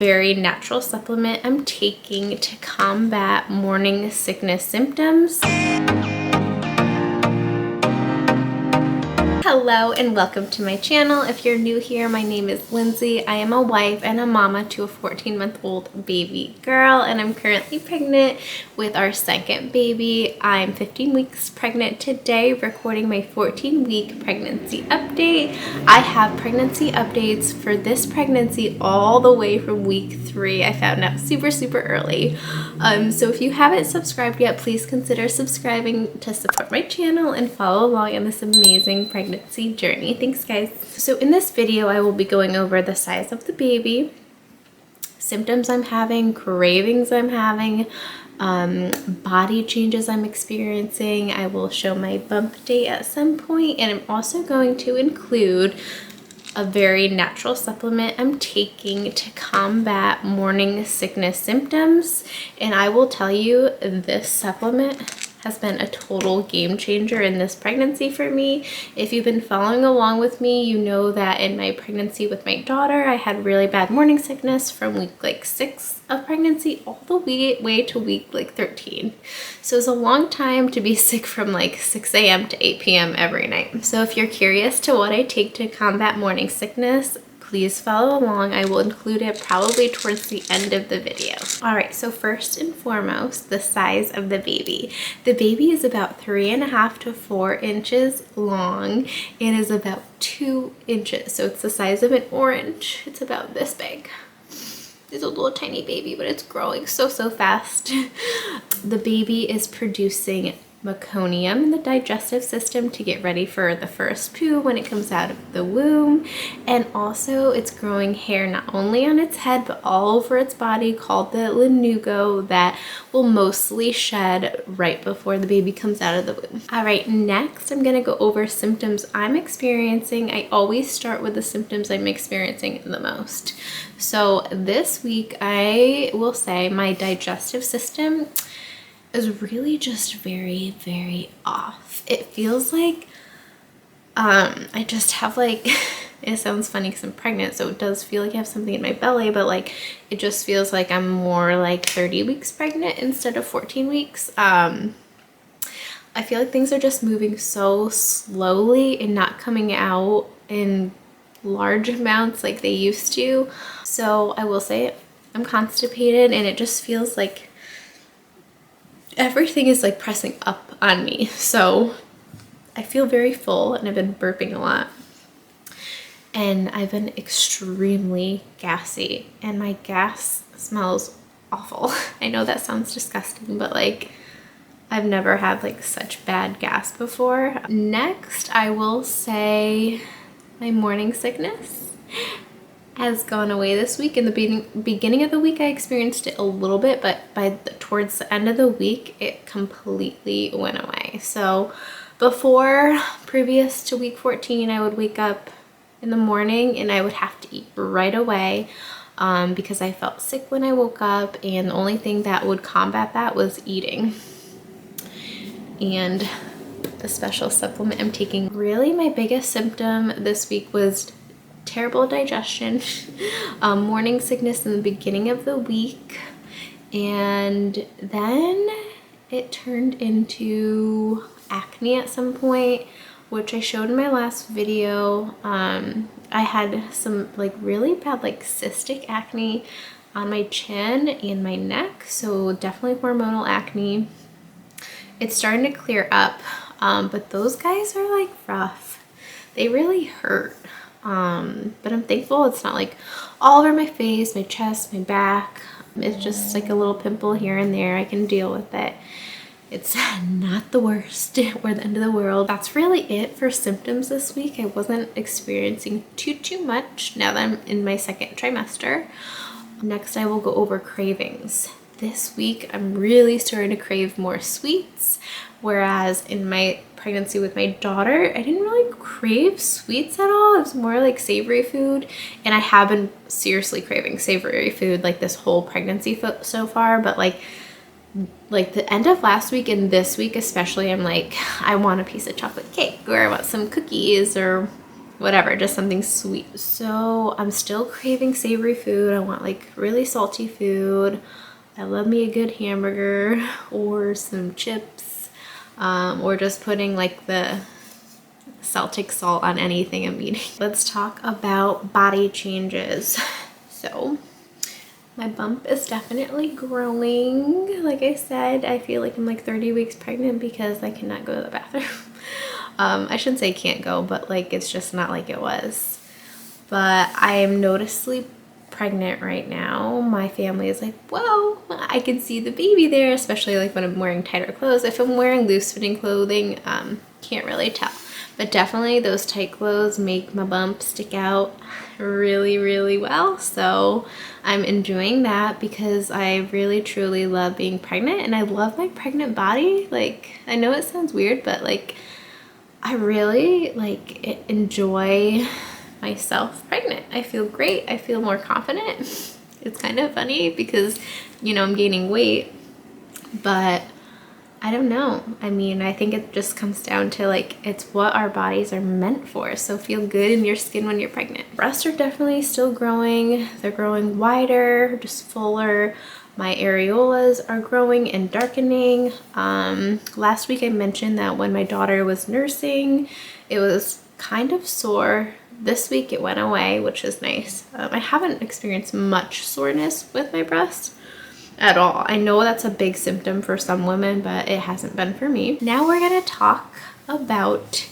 very natural supplement I'm taking to combat morning sickness symptoms. Hello and welcome to my channel. If you're new here, my name is Lindsay. I am a wife and a mama to a 14-month-old baby girl, and I'm currently pregnant with our second baby. I'm 15 weeks pregnant today, recording my 14-week pregnancy update. I have pregnancy updates for this pregnancy all the way from week 3. I found out super early. So if you haven't subscribed yet, please consider subscribing to support my channel and follow along in this amazing pregnancy journey. Thanks, guys. So in this video, I will be going over the size of the baby, symptoms I'm having, cravings I'm having, body changes I'm experiencing. I will show my bump date at some point, and I'm also going to include a very natural supplement I'm taking to combat morning sickness symptoms. And I will tell you, this supplement has been a total game changer in this pregnancy for me. If you've been following along with me, you know that in my pregnancy with my daughter, I had really bad morning sickness from week 6 of pregnancy all the way to week 13. So it's a long time to be sick from 6 a.m. to 8 p.m. every night. So if you're curious to what I take to combat morning sickness, please follow along. I will include it probably towards the end of the video. All right, so first and foremost, the size of the baby. The baby is about 3.5 to 4 inches long. It is about 2 inches, so it's the size of an orange. It's about this big. It's a little tiny baby, but it's growing so fast. The baby is producing meconium in the digestive system to get ready for the first poo when it comes out of the womb. And also it's growing hair not only on its head but all over its body called the lanugo that will mostly shed right before the baby comes out of the womb. All right, next I'm gonna go over symptoms I'm experiencing. I always start with the symptoms I'm experiencing the most. So this week I will say my digestive system is really just very off. It feels like I just have it sounds funny because I'm pregnant, so it does feel like I have something in my belly, but it just feels like I'm more 30 weeks pregnant instead of 14 weeks. I feel like things are just moving so slowly and not coming out in large amounts like they used to. So I will say I'm constipated, and it just feels like everything is pressing up on me. So I feel very full, and I've been burping a lot, and I've been extremely gassy, and my gas smells awful. I know that sounds disgusting, but I've never had such bad gas before. Next, I will say my morning sickness has gone away this week. In the beginning of the week I experienced it a little bit, but towards the end of the week it completely went away. So previous to week 14, I would wake up in the morning and I would have to eat right away because I felt sick when I woke up, and the only thing that would combat that was eating. And the special supplement I'm taking, really my biggest symptom this week was terrible digestion, morning sickness in the beginning of the week, and then it turned into acne at some point, which I showed in my last video. I had some really bad cystic acne on my chin and my neck, so definitely hormonal acne. It's starting to clear up, but those guys are rough. They really hurt. But I'm thankful it's not all over my face, my chest, my back. It's just a little pimple here and there. I can deal with it. It's not the worst or the end of the world. That's really it for symptoms this week. I wasn't experiencing too much now that I'm in my second trimester. Next, I will go over cravings. This week, I'm really starting to crave more sweets, whereas in my pregnancy with my daughter, I didn't really crave sweets at all. It was more savory food, and I have been seriously craving savory food this whole pregnancy so far, but the end of last week and this week especially, I'm I want a piece of chocolate cake, or I want some cookies, or whatever, just something sweet. So I'm still craving savory food. I want like really salty food. I love me a good hamburger or some chips, or just putting like the Celtic salt on anything I'm eating. Let's talk about body changes. So my bump is definitely growing. Like I said, I feel like I'm like 30 weeks pregnant because I cannot go to the bathroom. I shouldn't say can't go, but like it's just not like it was. But I am noticeably pregnant right now. My family is like, whoa, I can see the baby there, especially like when I'm wearing tighter clothes. If I'm wearing loose fitting clothing, can't really tell. But definitely those tight clothes make my bump stick out really, really well. So I'm enjoying that because I really truly love being pregnant, and I love my pregnant body. Like, I know it sounds weird, but like I really like enjoy myself pregnant. I feel great. I feel more confident. It's kind of funny because, you know, I'm gaining weight, but I don't know. I mean, I think it just comes down to like, it's what our bodies are meant for. So feel good in your skin when you're pregnant. Breasts are definitely still growing. They're growing wider, just fuller. My areolas are growing and darkening. Last week I mentioned that when my daughter was nursing, it was kind of sore. This week it went away, which is nice. I haven't experienced much soreness with my breast at all. I know that's a big symptom for some women, but it hasn't been for me. Now we're gonna talk about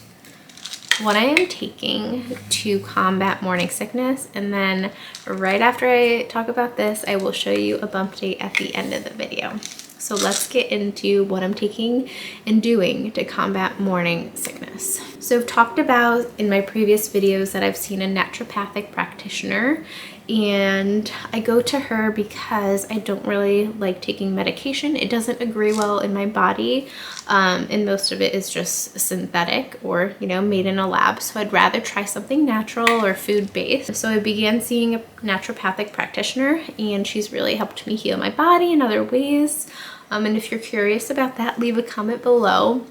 what I am taking to combat morning sickness, and then right after I talk about this, I will show you a bump date at the end of the video. So let's get into what I'm taking and doing to combat morning sickness. So I've talked about in my previous videos that I've seen a naturopathic practitioner, and I go to her because I don't really like taking medication. It doesn't agree well in my body, and most of it is just synthetic or, you know, made in a lab. So I'd rather try something natural or food-based. So I began seeing a naturopathic practitioner, and she's really helped me heal my body in other ways. And if you're curious about that, leave a comment below.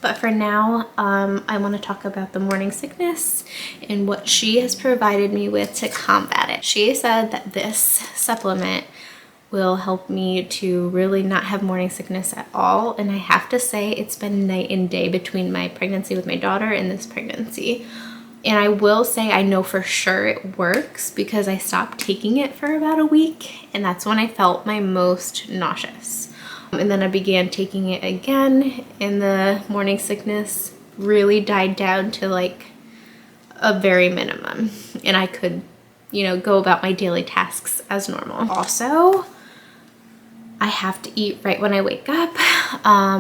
But for now, I want to talk about the morning sickness and what she has provided me with to combat it. She said that this supplement will help me to really not have morning sickness at all. And I have to say, it's been night and day between my pregnancy with my daughter and this pregnancy. And I will say I know for sure it works because I stopped taking it for about a week, and that's when I felt my most nauseous. And then I began taking it again, and the morning sickness really died down to like a very minimum, and I could, you know, go about my daily tasks as normal. Also, I have to eat right when I wake up.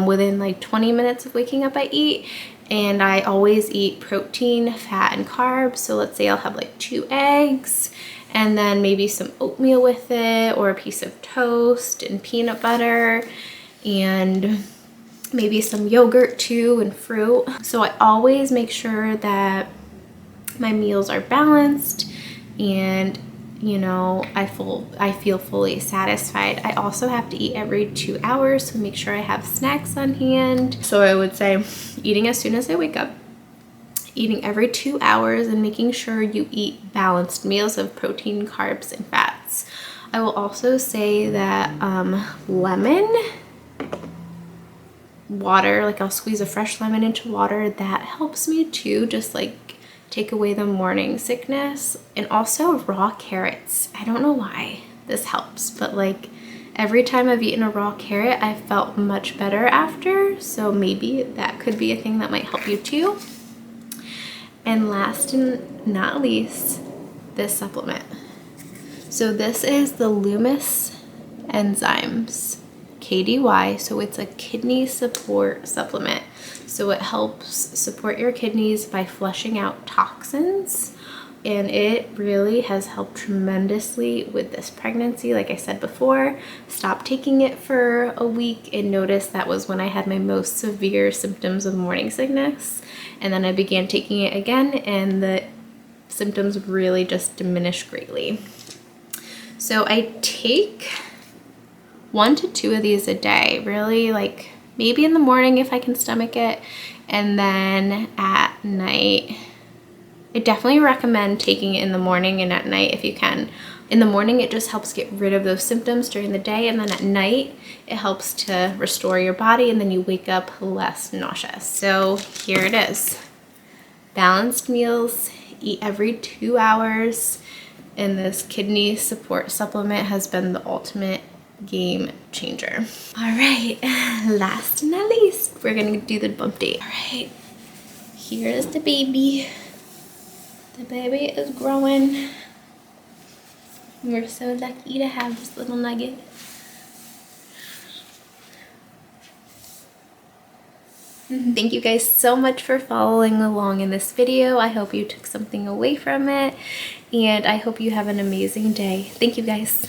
Within like 20 minutes of waking up, I eat. And I always eat protein, fat, and carbs. So let's say I'll have like 2 eggs and then maybe some oatmeal with it, or a piece of toast and peanut butter, and maybe some yogurt too, and fruit. So I always make sure that my meals are balanced, and you know, I feel fully satisfied. I also have to eat every 2 hours, so make sure I have snacks on hand. So I would say eating as soon as I wake up, eating every 2 hours, and making sure you eat balanced meals of protein, carbs, and fats. I will also say that lemon water, like I'll squeeze a fresh lemon into water, that helps me too, just like take away the morning sickness. And also raw carrots. I don't know why this helps, but like every time I've eaten a raw carrot, I felt much better after. So maybe that could be a thing that might help you too. And last and not least, this supplement. So this is the Loomis Enzymes KDY. So it's a kidney support supplement. So it helps support your kidneys by flushing out toxins, and it really has helped tremendously with this pregnancy. Like I said before, stopped taking it for a week and noticed that was when I had my most severe symptoms of morning sickness, and then I began taking it again, and the symptoms really just diminished greatly. So I take 1 to 2 of these a day, really, like maybe in the morning if I can stomach it, and then at night I definitely recommend taking it in the morning and at night if you can. In the morning, it just helps get rid of those symptoms during the day, and then at night, it helps to restore your body, and then you wake up less nauseous. So here it is. Balanced meals, eat every 2 hours, and this kidney support supplement has been the ultimate game changer. All right, last and not least, we're gonna do the bump date. All right, here is the baby. The baby is growing. We're so lucky to have this little nugget. Thank you guys so much for following along in this video. I hope you took something away from it, and I hope you have an amazing day. Thank you guys.